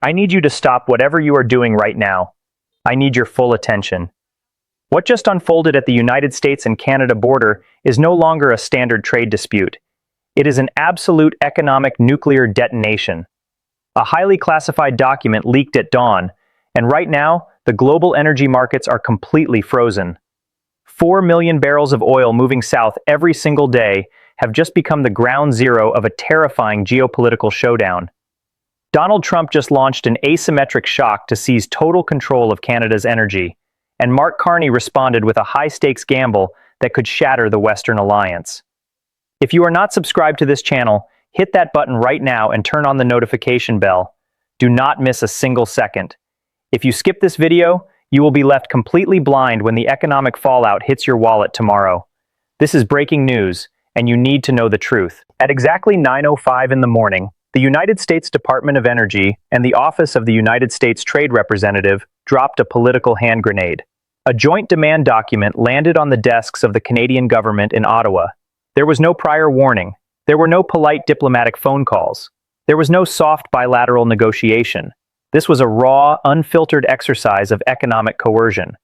I need you to stop whatever you are doing right now. I need your full attention. What just unfolded at the United States and Canada border is no longer a standard trade dispute. It is an absolute economic nuclear detonation. A highly classified document leaked at dawn, and right now, the global energy markets are completely frozen. 4 million barrels of oil moving south every single day have just become the ground zero of a terrifying geopolitical showdown. Donald Trump just launched an asymmetric shock to seize total control of Canada's energy, and Mark Carney responded with a high-stakes gamble that could shatter the Western alliance. If you are not subscribed to this channel, hit that button right now and turn on the notification bell. Do not miss a single second. If you skip this video, you will be left completely blind when the economic fallout hits your wallet tomorrow. This is breaking news, and you need to know the truth. At exactly 9:05 in the morning, the United States Department of Energy and the Office of the United States Trade Representative dropped a political hand grenade. A joint demand document landed on the desks of the Canadian government in Ottawa. There was no prior warning. There were no polite diplomatic phone calls. There was no soft bilateral negotiation. This was a raw, unfiltered exercise of economic coercion.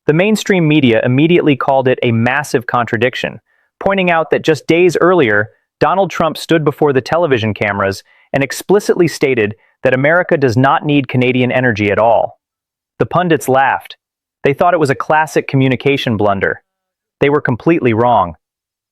The mainstream media immediately called it a massive contradiction, pointing out that just days earlier, Donald Trump stood before the television cameras and explicitly stated that America does not need Canadian energy at all. The pundits laughed. They thought it was a classic communication blunder. They were completely wrong.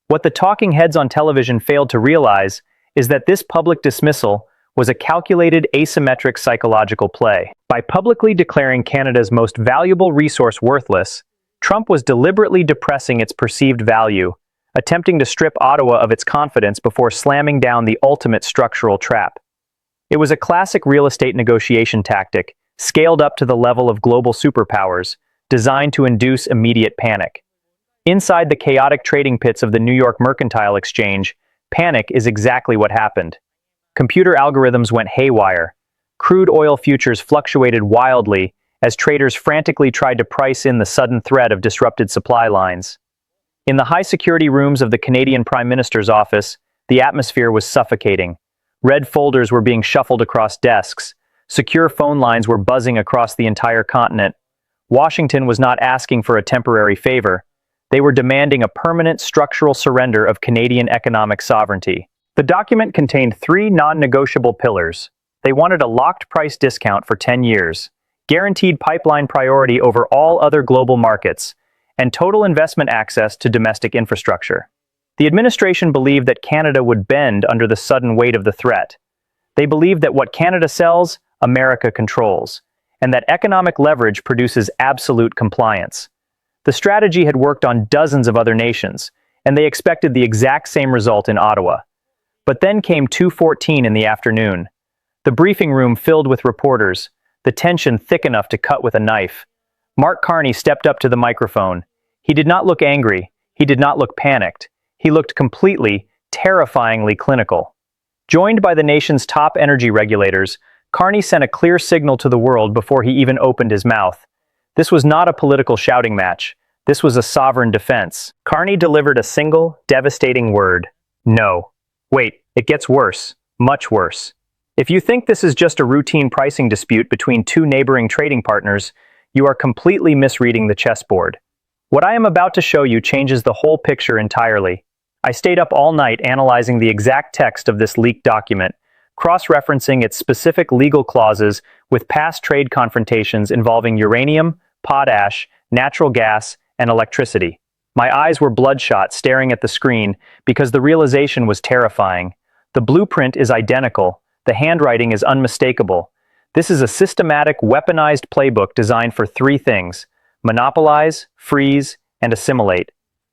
What the talking heads on television failed to realize is that this public dismissal was a calculated asymmetric psychological play. By publicly declaring Canada's most valuable resource worthless, Trump was deliberately depressing its perceived value, attempting to strip Ottawa of its confidence before slamming down the ultimate structural trap. It was a classic real estate negotiation tactic, scaled up to the level of global superpowers, designed to induce immediate panic. Inside the chaotic trading pits of the New York Mercantile Exchange, panic is exactly what happened. Computer algorithms went haywire. Crude oil futures fluctuated wildly as traders frantically tried to price in the sudden threat of disrupted supply lines. In the high-security rooms of the Canadian Prime Minister's office, the atmosphere was suffocating. Red folders were being shuffled across desks. Secure phone lines were buzzing across the entire continent. Washington was not asking for a temporary favor. They were demanding a permanent structural surrender of Canadian economic sovereignty. The document contained 3 non-negotiable pillars. They wanted a locked price discount for 10 years, guaranteed pipeline priority over all other global markets, and total investment access to domestic infrastructure. The administration believed that Canada would bend under the sudden weight of the threat. They believed that what Canada sells, America controls, and that economic leverage produces absolute compliance. The strategy had worked on dozens of other nations, and they expected the exact same result in Ottawa. But then came 2:14 in the afternoon. The briefing room filled with reporters, the tension thick enough to cut with a knife. Mark Carney stepped up to the microphone. He did not look angry. He did not look panicked. He looked completely, terrifyingly clinical. Joined by the nation's top energy regulators, Carney sent a clear signal to the world before he even opened his mouth. This was not a political shouting match. This was a sovereign defense. Carney delivered a single, devastating word: no. Wait, it gets worse. Much worse. If you think this is just a routine pricing dispute between 2 neighboring trading partners, you are completely misreading the chessboard. What I am about to show you changes the whole picture entirely. I stayed up all night analyzing the exact text of this leaked document, cross-referencing its specific legal clauses with past trade confrontations involving uranium, potash, natural gas, and electricity. My eyes were bloodshot staring at the screen because the realization was terrifying. The blueprint is identical. The handwriting is unmistakable. This is a systematic, weaponized playbook designed for 3 things: monopolize, freeze, and assimilate.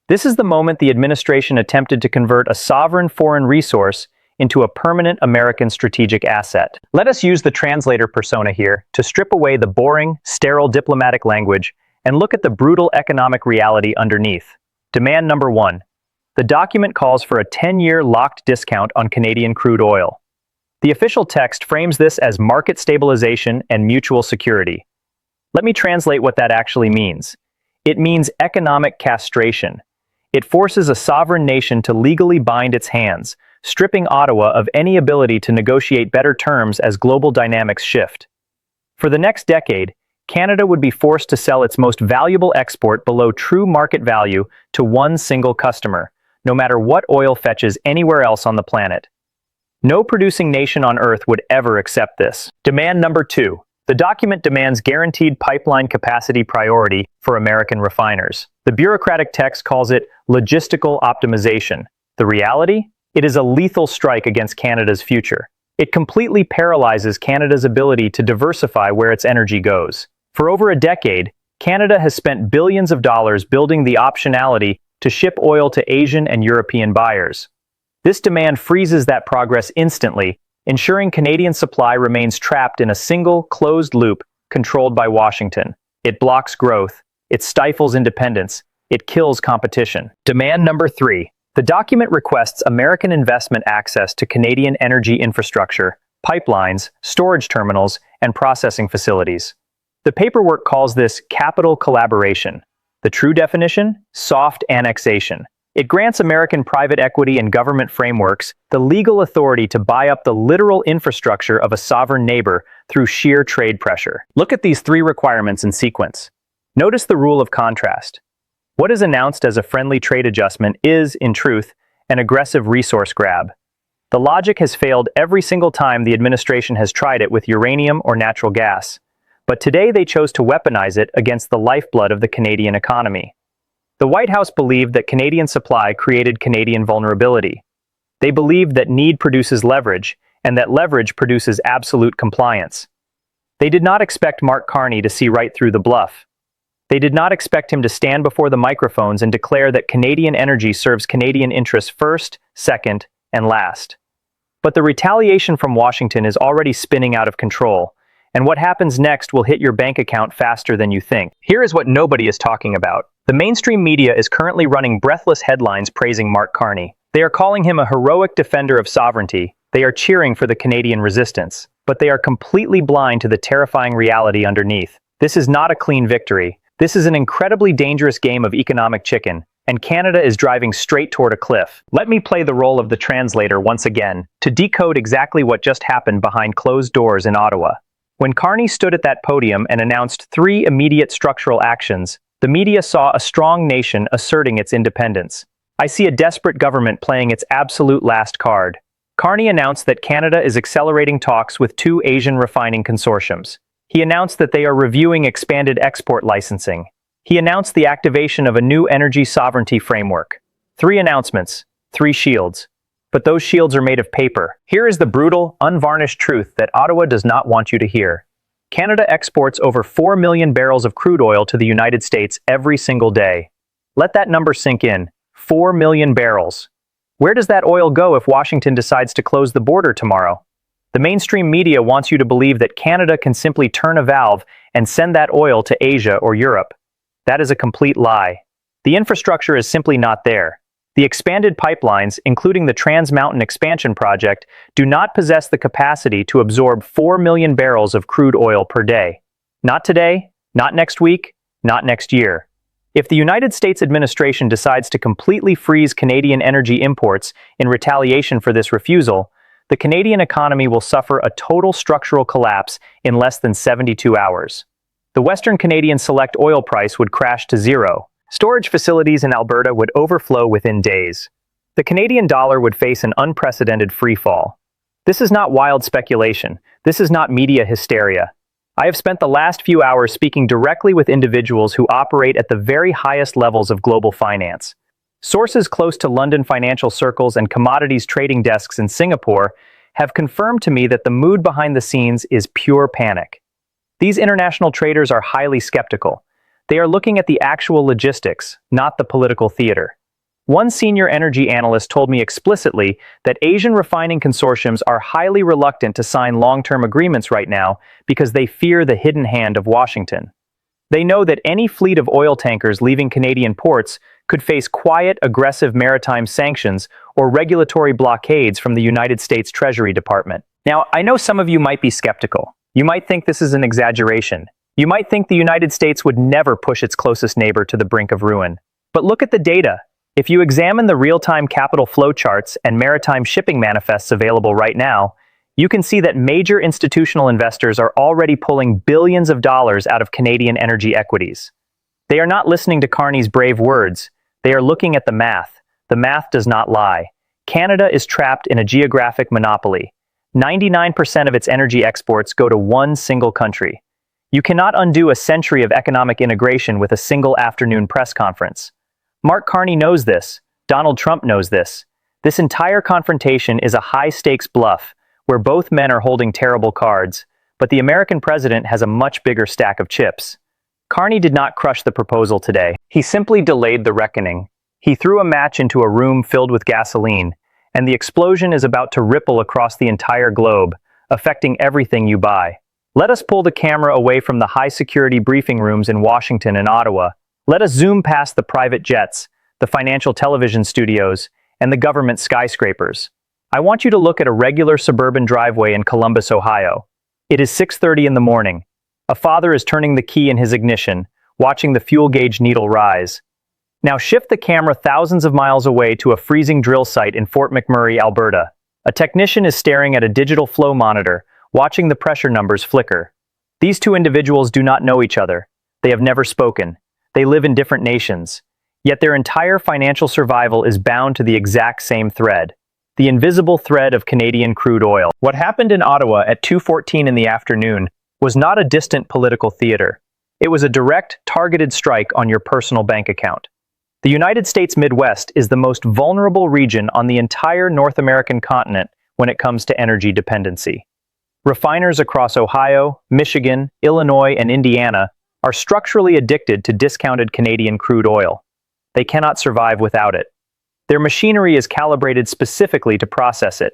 This is the moment the administration attempted to convert a sovereign foreign resource into a permanent American strategic asset. Let us use the translator persona here to strip away the boring, sterile diplomatic language and look at the brutal economic reality underneath. Demand number 1. The document calls for a 10-year locked discount on Canadian crude oil. The official text frames this as market stabilization and mutual security. Let me translate what that actually means. It means economic castration. It forces a sovereign nation to legally bind its hands, stripping Ottawa of any ability to negotiate better terms as global dynamics shift. For the next decade, Canada would be forced to sell its most valuable export below true market value to one single customer, no matter what oil fetches anywhere else on the planet. No producing nation on Earth would ever accept this. Demand number 2. The document demands guaranteed pipeline capacity priority for American refiners. The bureaucratic text calls it logistical optimization. The reality? It is a lethal strike against Canada's future. It completely paralyzes Canada's ability to diversify where its energy goes. For over a decade, Canada has spent billions of dollars building the optionality to ship oil to Asian and European buyers. This demand freezes that progress instantly, ensuring Canadian supply remains trapped in a single, closed loop controlled by Washington. It blocks growth, it stifles independence, it kills competition. Demand number 3. The document requests American investment access to Canadian energy infrastructure, pipelines, storage terminals, and processing facilities. The paperwork calls this capital collaboration. The true definition? Soft annexation. It grants American private equity and government frameworks the legal authority to buy up the literal infrastructure of a sovereign neighbor through sheer trade pressure. Look at these 3 requirements in sequence. Notice the rule of contrast. What is announced as a friendly trade adjustment is, in truth, an aggressive resource grab. The logic has failed every single time the administration has tried it with uranium or natural gas. But today they chose to weaponize it against the lifeblood of the Canadian economy. The White House believed that Canadian supply created Canadian vulnerability. They believed that need produces leverage, and that leverage produces absolute compliance. They did not expect Mark Carney to see right through the bluff. They did not expect him to stand before the microphones and declare that Canadian energy serves Canadian interests first, second, and last. But the retaliation from Washington is already spinning out of control, and what happens next will hit your bank account faster than you think. Here is what nobody is talking about. The mainstream media is currently running breathless headlines praising Mark Carney. They are calling him a heroic defender of sovereignty. They are cheering for the Canadian resistance. But they are completely blind to the terrifying reality underneath. This is not a clean victory. This is an incredibly dangerous game of economic chicken, and Canada is driving straight toward a cliff. Let me play the role of the translator once again, to decode exactly what just happened behind closed doors in Ottawa. When Carney stood at that podium and announced 3 immediate structural actions, the media saw a strong nation asserting its independence. I see a desperate government playing its absolute last card. Carney announced that Canada is accelerating talks with 2 Asian refining consortiums. He announced that they are reviewing expanded export licensing. He announced the activation of a new energy sovereignty framework. 3 announcements, 3 shields. But those shields are made of paper. Here is the brutal, unvarnished truth that Ottawa does not want you to hear. Canada exports over 4 million barrels of crude oil to the United States every single day. Let that number sink in. 4 million barrels. Where does that oil go if Washington decides to close the border tomorrow? The mainstream media wants you to believe that Canada can simply turn a valve and send that oil to Asia or Europe. That is a complete lie. The infrastructure is simply not there. The expanded pipelines, including the Trans Mountain Expansion Project, do not possess the capacity to absorb 4 million barrels of crude oil per day. Not today, not next week, not next year. If the United States administration decides to completely freeze Canadian energy imports in retaliation for this refusal, the Canadian economy will suffer a total structural collapse in less than 72 hours. The Western Canadian Select oil price would crash to zero. Storage facilities in Alberta would overflow within days. The Canadian dollar would face an unprecedented freefall. This is not wild speculation. This is not media hysteria. I have spent the last few hours speaking directly with individuals who operate at the very highest levels of global finance. Sources close to London financial circles and commodities trading desks in Singapore have confirmed to me that the mood behind the scenes is pure panic. These international traders are highly skeptical. They are looking at the actual logistics, not the political theater. One senior energy analyst told me explicitly that Asian refining consortiums are highly reluctant to sign long-term agreements right now because they fear the hidden hand of Washington. They know that any fleet of oil tankers leaving Canadian ports could face quiet, aggressive maritime sanctions or regulatory blockades from the United States Treasury Department. Now, I know some of you might be skeptical. You might think this is an exaggeration. You might think the United States would never push its closest neighbor to the brink of ruin. But look at the data. If you examine the real-time capital flow charts and maritime shipping manifests available right now, You can see that major institutional investors are already pulling billions of dollars out of Canadian energy equities. They are not listening to Carney's brave words. They are looking at the math. The math does not lie. Canada is trapped in a geographic monopoly. 99% of its energy exports go to one single country. You cannot undo a century of economic integration with a single afternoon press conference. Mark Carney knows this. Donald Trump knows this. This entire confrontation is a high-stakes bluff, where both men are holding terrible cards, but the American president has a much bigger stack of chips. Carney did not crush the proposal today. He simply delayed the reckoning. He threw a match into a room filled with gasoline, and the explosion is about to ripple across the entire globe, affecting everything you buy. Let us pull the camera away from the high-security briefing rooms in Washington and Ottawa. Let us zoom past the private jets, the financial television studios, and the government skyscrapers. I want you to look at a regular suburban driveway in Columbus, Ohio. It is 6:30 in the morning. A father is turning the key in his ignition, watching the fuel gauge needle rise. Now shift the camera thousands of miles away to a freezing drill site in Fort McMurray, Alberta. A technician is staring at a digital flow monitor, watching the pressure numbers flicker. These two individuals do not know each other. They have never spoken. They live in different nations. Yet their entire financial survival is bound to the exact same thread. The invisible thread of Canadian crude oil. What happened in Ottawa at 2:14 in the afternoon was not a distant political theater. It was a direct, targeted strike on your personal bank account. The United States Midwest is the most vulnerable region on the entire North American continent when it comes to energy dependency. Refiners across Ohio, Michigan, Illinois, and Indiana are structurally addicted to discounted Canadian crude oil. They cannot survive without it. Their machinery is calibrated specifically to process it.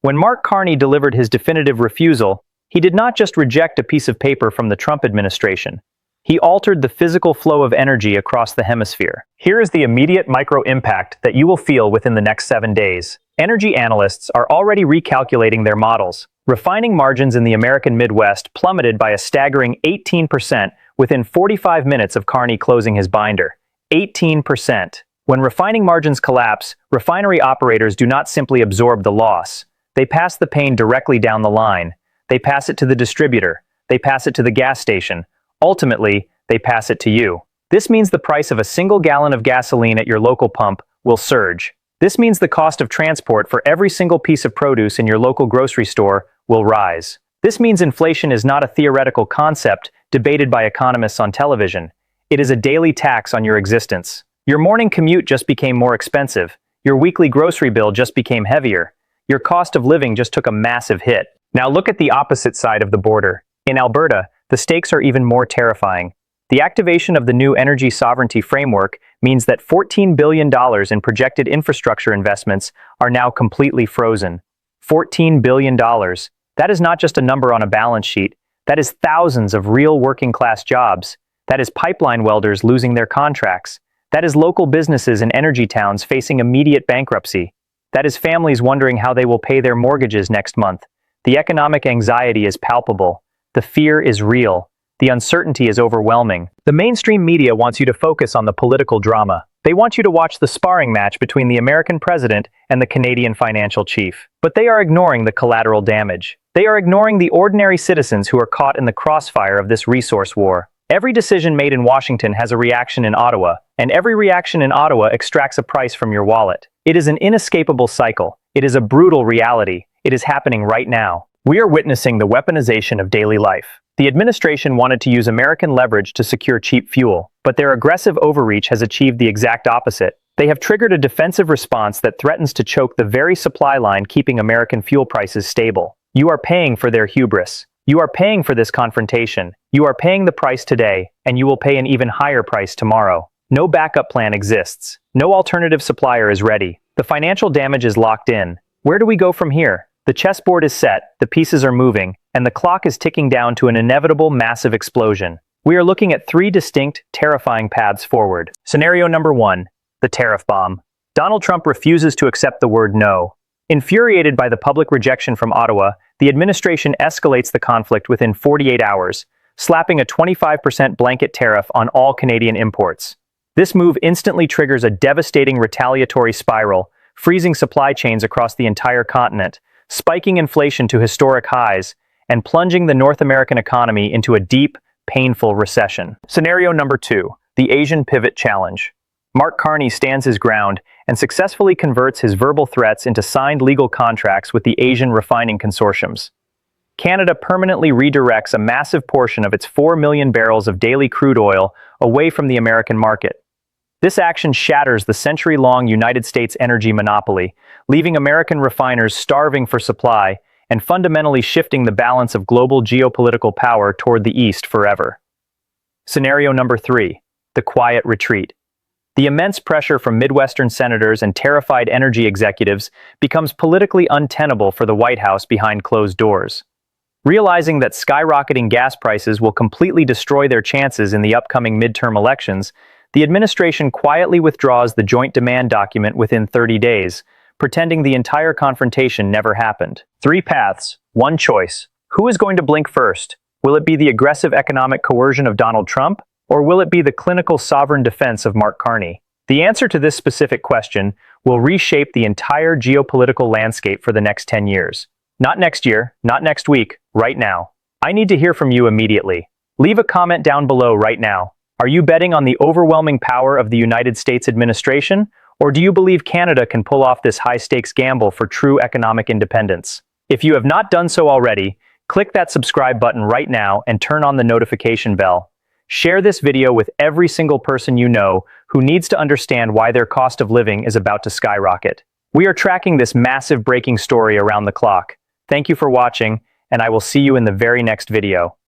When Mark Carney delivered his definitive refusal, he did not just reject a piece of paper from the Trump administration. He altered the physical flow of energy across the hemisphere. Here is the immediate micro-impact that you will feel within the next 7 days. Energy analysts are already recalculating their models. Refining margins in the American Midwest plummeted by a staggering 18% within 45 minutes of Carney closing his binder. 18%. When refining margins collapse, refinery operators do not simply absorb the loss. They pass the pain directly down the line. They pass it to the distributor. They pass it to the gas station. Ultimately, they pass it to you. This means the price of a single gallon of gasoline at your local pump will surge. This means the cost of transport for every single piece of produce in your local grocery store will rise. This means inflation is not a theoretical concept debated by economists on television. It is a daily tax on your existence. Your morning commute just became more expensive. Your weekly grocery bill just became heavier. Your cost of living just took a massive hit. Now look at the opposite side of the border. In Alberta, the stakes are even more terrifying. The activation of the new energy sovereignty framework means that $14 billion in projected infrastructure investments are now completely frozen. $14 billion. That is not just a number on a balance sheet. That is thousands of real working-class jobs. That is pipeline welders losing their contracts. That is local businesses in energy towns facing immediate bankruptcy. That is families wondering how they will pay their mortgages next month. The economic anxiety is palpable. The fear is real. The uncertainty is overwhelming. The mainstream media wants you to focus on the political drama. They want you to watch the sparring match between the American president and the Canadian financial chief. But they are ignoring the collateral damage. They are ignoring the ordinary citizens who are caught in the crossfire of this resource war. Every decision made in Washington has a reaction in Ottawa, and every reaction in Ottawa extracts a price from your wallet. It is an inescapable cycle. It is a brutal reality. It is happening right now. We are witnessing the weaponization of daily life. The administration wanted to use American leverage to secure cheap fuel, but their aggressive overreach has achieved the exact opposite. They have triggered a defensive response that threatens to choke the very supply line keeping American fuel prices stable. You are paying for their hubris. You are paying for this confrontation. You are paying the price today, and you will pay an even higher price tomorrow. No backup plan exists. No alternative supplier is ready. The financial damage is locked in. Where do we go from here? The chessboard is set, the pieces are moving, and the clock is ticking down to an inevitable massive explosion. We are looking at 3 distinct, terrifying paths forward. Scenario number 1, the tariff bomb. Donald Trump refuses to accept the word no. Infuriated by the public rejection from Ottawa, the administration escalates the conflict within 48 hours, slapping a 25% blanket tariff on all Canadian imports. This move instantly triggers a devastating retaliatory spiral, freezing supply chains across the entire continent, spiking inflation to historic highs, and plunging the North American economy into a deep, painful recession. Scenario number 2, the Asian Pivot Challenge. Mark Carney stands his ground and successfully converts his verbal threats into signed legal contracts with the Asian refining consortiums. Canada permanently redirects a massive portion of its 4 million barrels of daily crude oil away from the American market. This action shatters the century-long United States energy monopoly, leaving American refiners starving for supply and fundamentally shifting the balance of global geopolitical power toward the East forever. Scenario number 3, the quiet retreat. The immense pressure from Midwestern senators and terrified energy executives becomes politically untenable for the White House behind closed doors. Realizing that skyrocketing gas prices will completely destroy their chances in the upcoming midterm elections, the administration quietly withdraws the joint demand document within 30 days, pretending the entire confrontation never happened. 3 paths, 1 choice. Who is going to blink first? Will it be the aggressive economic coercion of Donald Trump, or will it be the clinical sovereign defense of Mark Carney? The answer to this specific question will reshape the entire geopolitical landscape for the next 10 years. Not next year, not next week, right now. I need to hear from you immediately. Leave a comment down below right now. Are you betting on the overwhelming power of the United States administration, or do you believe Canada can pull off this high-stakes gamble for true economic independence? If you have not done so already, click that subscribe button right now and turn on the notification bell. Share this video with every single person you know who needs to understand why their cost of living is about to skyrocket. We are tracking this massive breaking story around the clock. Thank you for watching, and I will see you in the very next video.